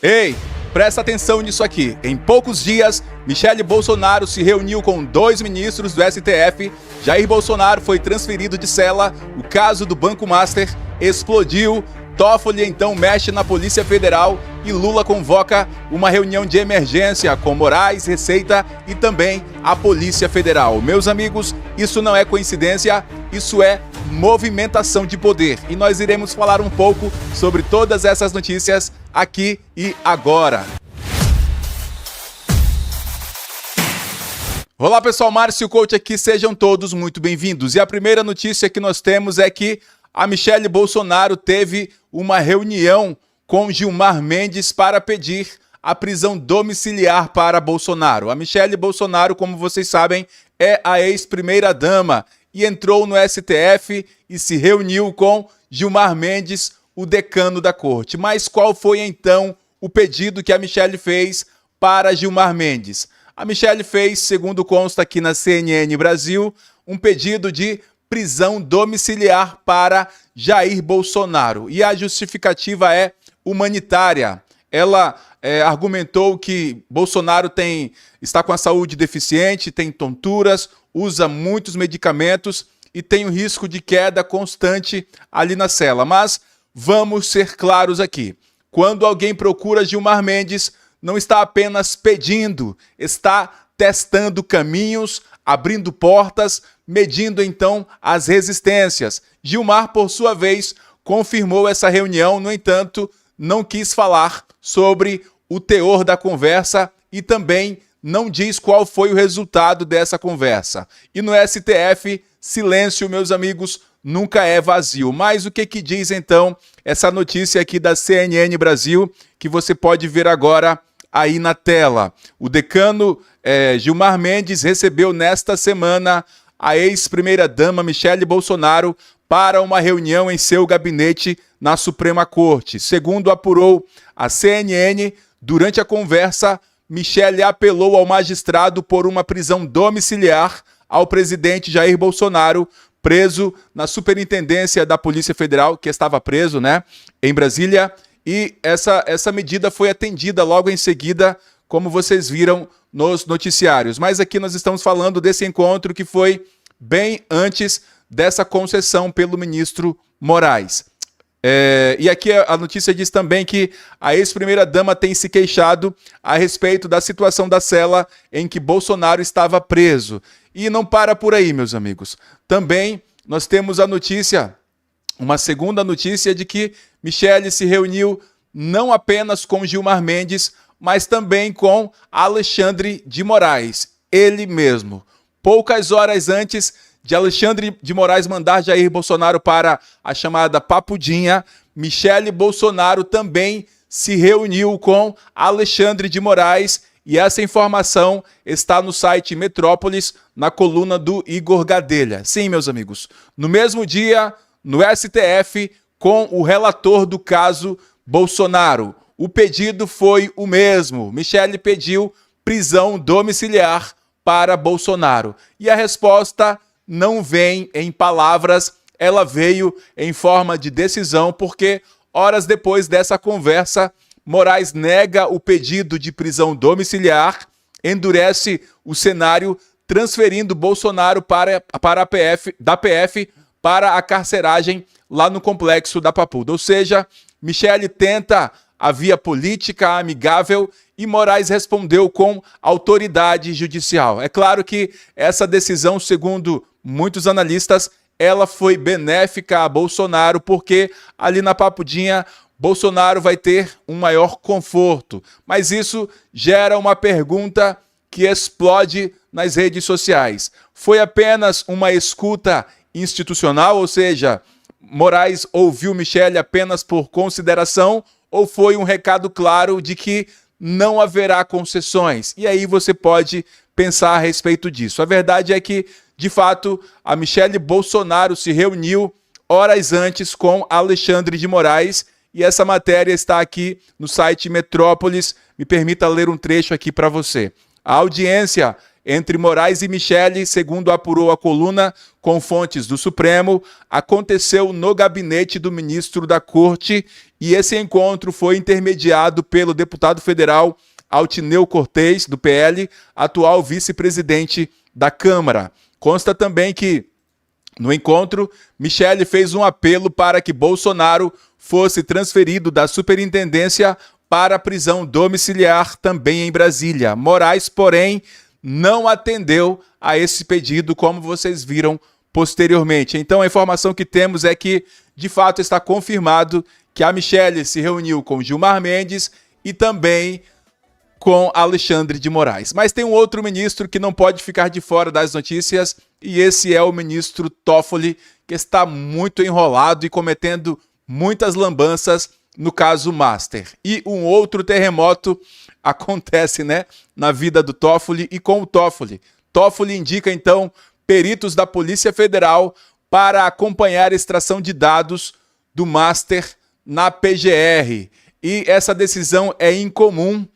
Ei, presta atenção nisso aqui. Em poucos dias, Michele Bolsonaro se reuniu com 2 ministros do STF. Jair Bolsonaro foi transferido de cela. O caso do Banco Master explodiu. Toffoli então mexe na Polícia Federal e Lula convoca uma reunião de emergência com Moraes, Receita e também a Polícia Federal. Meus amigos, isso não é coincidência, isso é movimentação de poder. E nós iremos falar um pouco sobre todas essas notícias aqui e agora. Olá pessoal, Márcio Coach aqui, sejam todos muito bem-vindos. E a primeira notícia que nós temos é que a Michele Bolsonaro teve uma reunião com Gilmar Mendes para pedir a prisão domiciliar para Bolsonaro. A Michele Bolsonaro, como vocês sabem, é a ex-primeira-dama e entrou no STF e se reuniu com Gilmar Mendes, o decano da corte. Mas qual foi então o pedido que a Michele fez para Gilmar Mendes? A Michele fez, segundo consta aqui na CNN Brasil, um pedido de prisão domiciliar para Jair Bolsonaro. E a justificativa é humanitária. Ela argumentou que Bolsonaro está com a saúde deficiente, tem tonturas, usa muitos medicamentos e tem um risco de queda constante ali na cela. Mas vamos ser claros aqui. Quando alguém procura Gilmar Mendes, não está apenas pedindo, está testando caminhos, abrindo portas, medindo então as resistências. Gilmar, por sua vez, confirmou essa reunião, no entanto, não quis falar sobre o teor da conversa e também não diz qual foi o resultado dessa conversa. E no STF, silêncio, meus amigos, nunca é vazio. Mas o que diz então essa notícia aqui da CNN Brasil, que você pode ver agora aí na tela? O decano Gilmar Mendes recebeu nesta semana a ex-primeira-dama Michele Bolsonaro para uma reunião em seu gabinete na Suprema Corte. Segundo apurou a CNN, durante a conversa, Michele apelou ao magistrado por uma prisão domiciliar ao presidente Jair Bolsonaro, preso na Superintendência da Polícia Federal, que estava preso, em Brasília. E essa medida foi atendida logo em seguida, como vocês viram nos noticiários. Mas aqui nós estamos falando desse encontro que foi bem antes dessa concessão pelo ministro Moraes. E aqui a notícia diz também que a ex-primeira-dama tem se queixado a respeito da situação da cela em que Bolsonaro estava preso. E não para por aí, meus amigos. Também nós temos a notícia, uma segunda notícia de que Michele se reuniu não apenas com Gilmar Mendes, mas também com Alexandre de Moraes, ele mesmo. Poucas horas antes de Alexandre de Moraes mandar Jair Bolsonaro para a chamada Papudinha, Michele Bolsonaro também se reuniu com Alexandre de Moraes e essa informação está no site Metrópolis, na coluna do Igor Gadelha. Sim, meus amigos, no mesmo dia, no STF, com o relator do caso Bolsonaro. O pedido foi o mesmo. Michele pediu prisão domiciliar para Bolsonaro. E a resposta não vem em palavras, ela veio em forma de decisão, porque horas depois dessa conversa, Moraes nega o pedido de prisão domiciliar, endurece o cenário, transferindo Bolsonaro da PF para a carceragem lá no complexo da Papuda. Ou seja, Michele tenta a via política amigável e Moraes respondeu com autoridade judicial. É claro que essa decisão, segundo muitos analistas, ela foi benéfica a Bolsonaro, porque ali na Papudinha, Bolsonaro vai ter um maior conforto. Mas isso gera uma pergunta que explode nas redes sociais. Foi apenas uma escuta institucional, ou seja, Moraes ouviu Michele apenas por consideração, ou foi um recado claro de que não haverá concessões? E aí você pode pensar a respeito disso. A verdade é que, de fato, a Michele Bolsonaro se reuniu horas antes com Alexandre de Moraes e essa matéria está aqui no site Metrópolis. Me permita ler um trecho aqui para você. A audiência entre Moraes e Michele, segundo apurou a coluna com fontes do Supremo, aconteceu no gabinete do ministro da Corte e esse encontro foi intermediado pelo deputado federal Altineu Cortez, do PL, atual vice-presidente da Câmara. Consta também que, no encontro, Michele fez um apelo para que Bolsonaro fosse transferido da superintendência para a prisão domiciliar também em Brasília. Moraes, porém, não atendeu a esse pedido, como vocês viram posteriormente. Então, a informação que temos é que, de fato, está confirmado que a Michele se reuniu com Gilmar Mendes e também com Alexandre de Moraes. Mas tem um outro ministro que não pode ficar de fora das notícias e esse é o ministro Toffoli, que está muito enrolado e cometendo muitas lambanças no caso Master. E um outro terremoto acontece, na vida do Toffoli e com o Toffoli. Toffoli indica, então, peritos da Polícia Federal para acompanhar a extração de dados do Master na PGR. E essa decisão é incomum,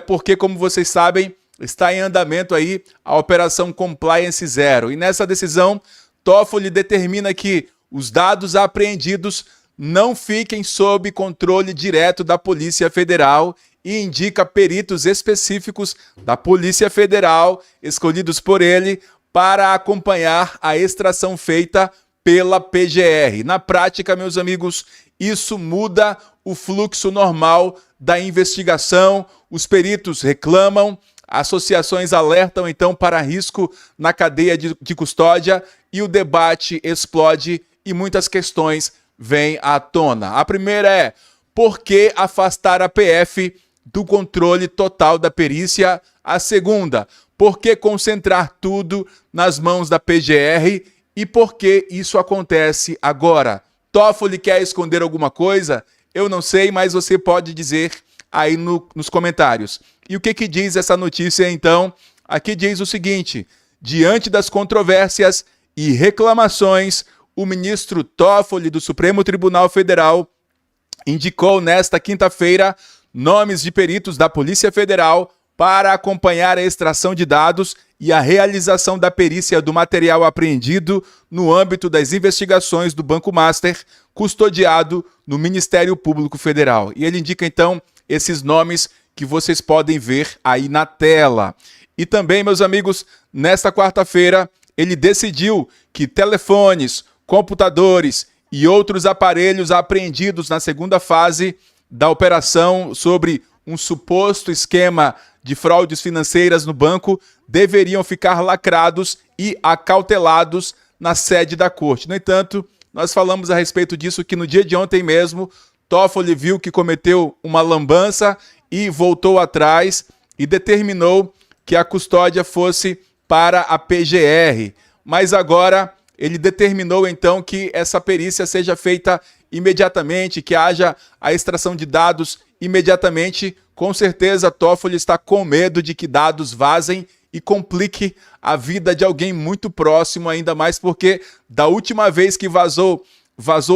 porque, como vocês sabem, está em andamento aí a Operação Compliance Zero. E nessa decisão, Toffoli determina que os dados apreendidos não fiquem sob controle direto da Polícia Federal e indica peritos específicos da Polícia Federal, escolhidos por ele, para acompanhar a extração feita pela PGR. Na prática, meus amigos, isso muda o fluxo normal da investigação, os peritos reclamam, associações alertam então para risco na cadeia de custódia e o debate explode e muitas questões vêm à tona. A primeira é: por que afastar a PF do controle total da perícia? A segunda: por que concentrar tudo nas mãos da PGR e por que isso acontece agora? Toffoli quer esconder alguma coisa? Eu não sei, mas você pode dizer aí nos comentários. E o que diz essa notícia, então? Aqui diz o seguinte: diante das controvérsias e reclamações, o ministro Toffoli do Supremo Tribunal Federal indicou nesta quinta-feira nomes de peritos da Polícia Federal para acompanhar a extração de dados e a realização da perícia do material apreendido no âmbito das investigações do Banco Master, custodiado no Ministério Público Federal. E ele indica, então, esses nomes que vocês podem ver aí na tela. E também, meus amigos, nesta quarta-feira, ele decidiu que telefones, computadores e outros aparelhos apreendidos na segunda fase da operação sobre um suposto esquema de fraudes financeiras no banco deveriam ficar lacrados e acautelados na sede da corte. No entanto, nós falamos a respeito disso que no dia de ontem mesmo, Toffoli viu que cometeu uma lambança e voltou atrás e determinou que a custódia fosse para a PGR. Mas agora ele determinou então que essa perícia seja feita imediatamente, que haja a extração de dados imediatamente. Com certeza, Toffoli está com medo de que dados vazem e complique a vida de alguém muito próximo, ainda mais porque da última vez que vazou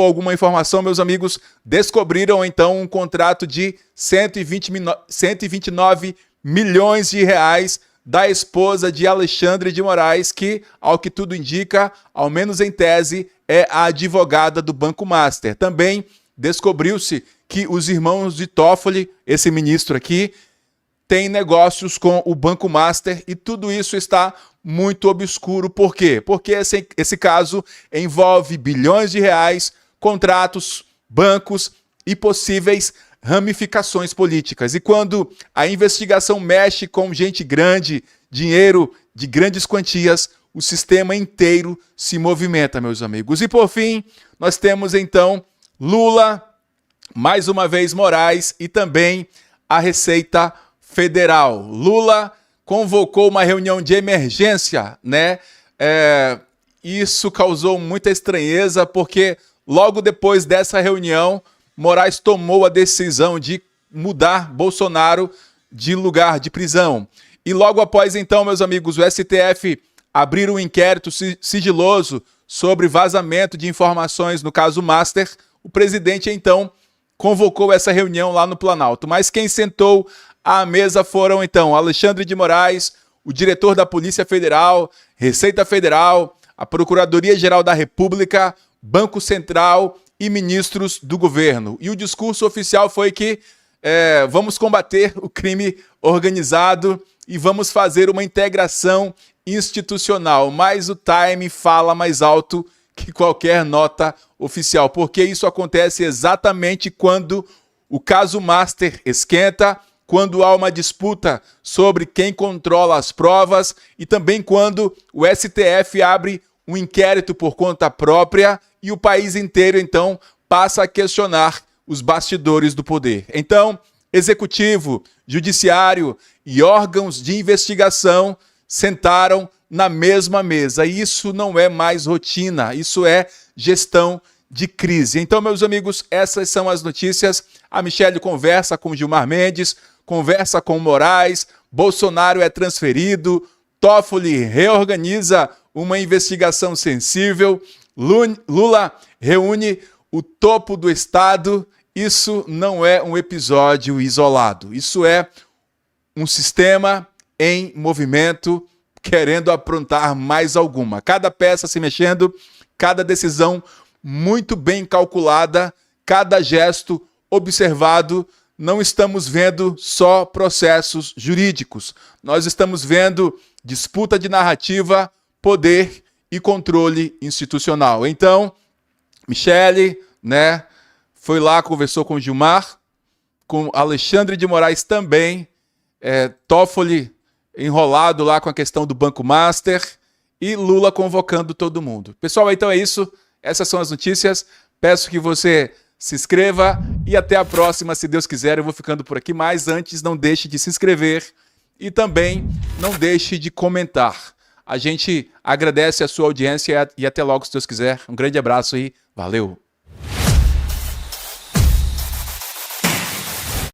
alguma informação, meus amigos, descobriram então um contrato de 129 milhões de reais da esposa de Alexandre de Moraes, que, ao que tudo indica, ao menos em tese, é a advogada do Banco Master. Também descobriu-se que os irmãos de Toffoli, esse ministro aqui, têm negócios com o Banco Master e tudo isso está muito obscuro. Por quê? Porque esse caso envolve bilhões de reais, contratos, bancos e possíveis ramificações políticas. E quando a investigação mexe com gente grande, dinheiro de grandes quantias, o sistema inteiro se movimenta, meus amigos. E por fim, nós temos então Lula, mais uma vez Moraes e também a Receita Federal. Lula convocou uma reunião de emergência, Isso causou muita estranheza porque logo depois dessa reunião, Moraes tomou a decisão de mudar Bolsonaro de lugar de prisão. E logo após então, meus amigos, o STF abriu um inquérito sigiloso sobre vazamento de informações no caso Master. O presidente então convocou essa reunião lá no Planalto. Mas quem sentou à mesa foram então Alexandre de Moraes, o diretor da Polícia Federal, Receita Federal, a Procuradoria-Geral da República, Banco Central e ministros do governo. E o discurso oficial foi que vamos combater o crime organizado e vamos fazer uma integração institucional. Mas o Time fala mais alto que qualquer nota oficial, porque isso acontece exatamente quando o caso Master esquenta, quando há uma disputa sobre quem controla as provas e também quando o STF abre um inquérito por conta própria e o país inteiro, então, passa a questionar os bastidores do poder. Então, executivo, judiciário e órgãos de investigação sentaram na mesma mesa. Isso não é mais rotina, isso é gestão de crise. Então, meus amigos, essas são as notícias. A Michelle conversa com Gilmar Mendes, conversa com Moraes, Bolsonaro é transferido, Toffoli reorganiza uma investigação sensível, Lula reúne o topo do Estado. Isso não é um episódio isolado, isso é um sistema em movimento querendo aprontar mais alguma. Cada peça se mexendo, cada decisão muito bem calculada, cada gesto observado. Não estamos vendo só processos jurídicos. Nós estamos vendo disputa de narrativa, poder e controle institucional. Então, Michelle, foi lá, conversou com o Gilmar, com Alexandre de Moraes também, Toffoli enrolado lá com a questão do Banco Master e Lula convocando todo mundo. Pessoal, então é isso. Essas são as notícias. Peço que você se inscreva e até a próxima, se Deus quiser. Eu vou ficando por aqui, mas antes não deixe de se inscrever e também não deixe de comentar. A gente agradece a sua audiência e até logo, se Deus quiser. Um grande abraço e valeu!